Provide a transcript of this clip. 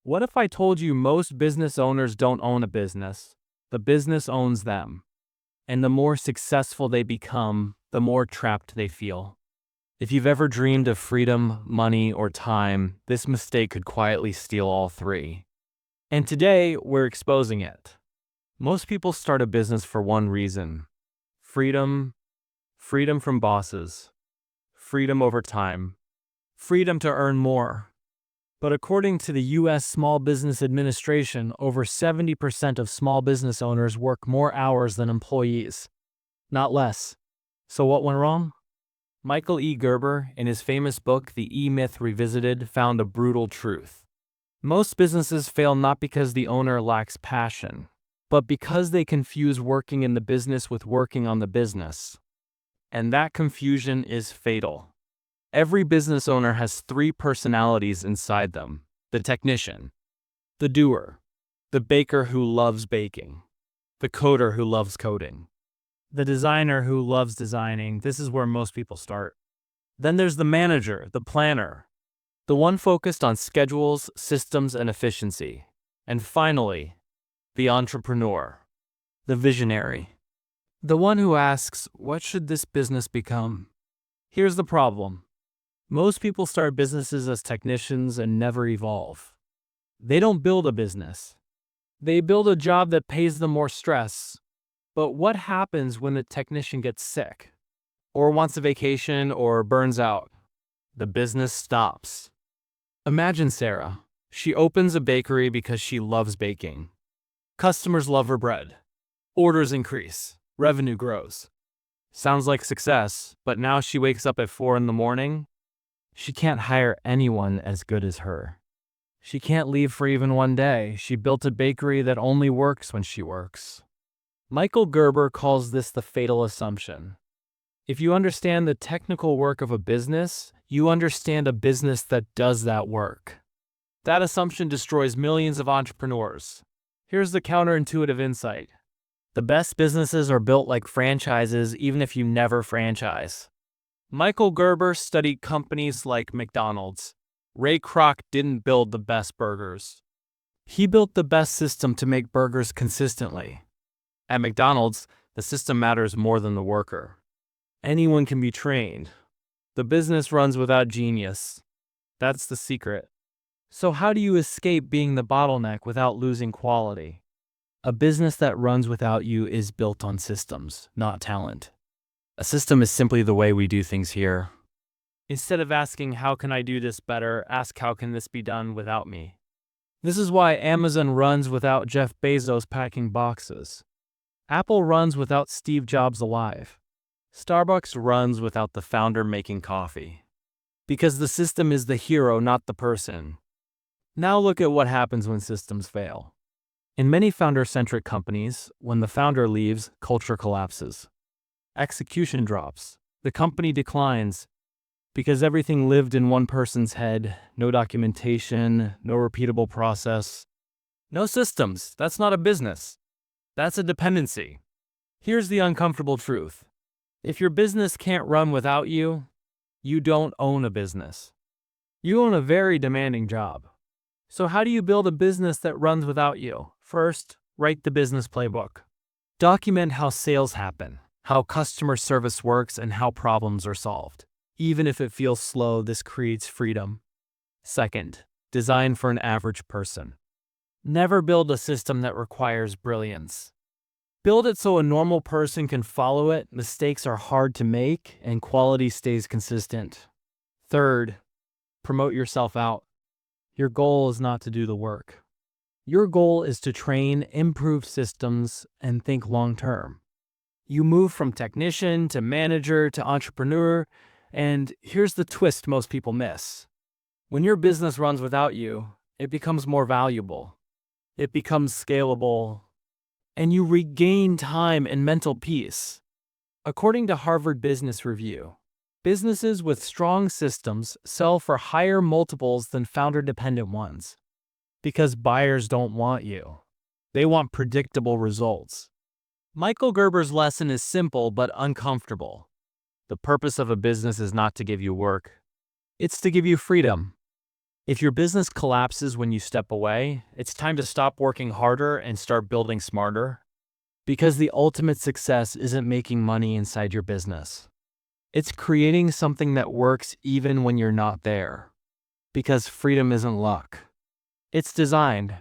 What if I told you most business owners don't own a business? The business owns them. And the more successful they become, the more trapped they feel. If you've ever dreamed of freedom, money, or time, this mistake could quietly steal all three. And today, we're exposing it. Most people start a business for one reason: freedom, freedom from bosses, freedom over time, freedom to earn more. But according to the U.S. Small Business Administration, over 70% of small business owners work more hours than employees, not less. So what went wrong? Michael E. Gerber, in his famous book, The E-Myth Revisited, found a brutal truth. Most businesses fail not because the owner lacks passion, but because they confuse working in the business with working on the business. And that confusion is fatal. Every business owner has three personalities inside them: the technician, the doer, the baker who loves baking, the coder who loves coding, the designer who loves designing. This is where most people start. Then there's the manager, the planner, the one focused on schedules, systems, and efficiency. And finally, the entrepreneur, the visionary, the one who asks, what should this business become? Here's the problem. Most people start businesses as technicians and never evolve. They don't build a business. They build a job that pays them more stress. But what happens when the technician gets sick, or wants a vacation, or burns out? The business stops. Imagine Sarah. She opens a bakery because she loves baking. Customers love her bread. Orders increase. Revenue grows. Sounds like success, but now she wakes up at 4 in the morning. She can't hire anyone as good as her. She can't leave for even one day. She built a bakery that only works when she works. Michael Gerber calls this the fatal assumption. If you understand the technical work of a business, you understand a business that does that work. That assumption destroys millions of entrepreneurs. Here's the counterintuitive insight. The best businesses are built like franchises, even if you never franchise. Michael Gerber studied companies like McDonald's. Ray Kroc didn't build the best burgers. He built the best system to make burgers consistently. At McDonald's, the system matters more than the worker. Anyone can be trained. The business runs without genius. That's the secret. So how do you escape being the bottleneck without losing quality? A business that runs without you is built on systems, not talent. A system is simply the way we do things here. Instead of asking, how can I do this better, ask, how can this be done without me? This is why Amazon runs without Jeff Bezos packing boxes. Apple runs without Steve Jobs alive. Starbucks runs without the founder making coffee. Because the system is the hero, not the person. Now look at what happens when systems fail. In many founder-centric companies, when the founder leaves, culture collapses. Execution drops. The company declines. Because everything lived in one person's head. No documentation, no repeatable process. No systems. That's not a business. That's a dependency. Here's the uncomfortable truth. If your business can't run without you, you don't own a business. You own a very demanding job. So how do you build a business that runs without you? First, write the business playbook. Document how sales happen, how customer service works, and how problems are solved. Even if it feels slow, this creates freedom. Second, design for an average person. Never build a system that requires brilliance. Build it so a normal person can follow it, mistakes are hard to make, and quality stays consistent. Third, promote yourself out. Your goal is not to do the work. Your goal is to train, improve systems, and think long-term. You move from technician to manager to entrepreneur, and here's the twist most people miss. When your business runs without you, it becomes more valuable. It becomes scalable, and you regain time and mental peace. According to Harvard Business Review, businesses with strong systems sell for higher multiples than founder-dependent ones. Because buyers don't want you. They want predictable results. Michael Gerber's lesson is simple but uncomfortable. The purpose of a business is not to give you work. It's to give you freedom. If your business collapses when you step away, it's time to stop working harder and start building smarter. Because the ultimate success isn't making money inside your business. It's creating something that works even when you're not there. Because freedom isn't luck. It's designed.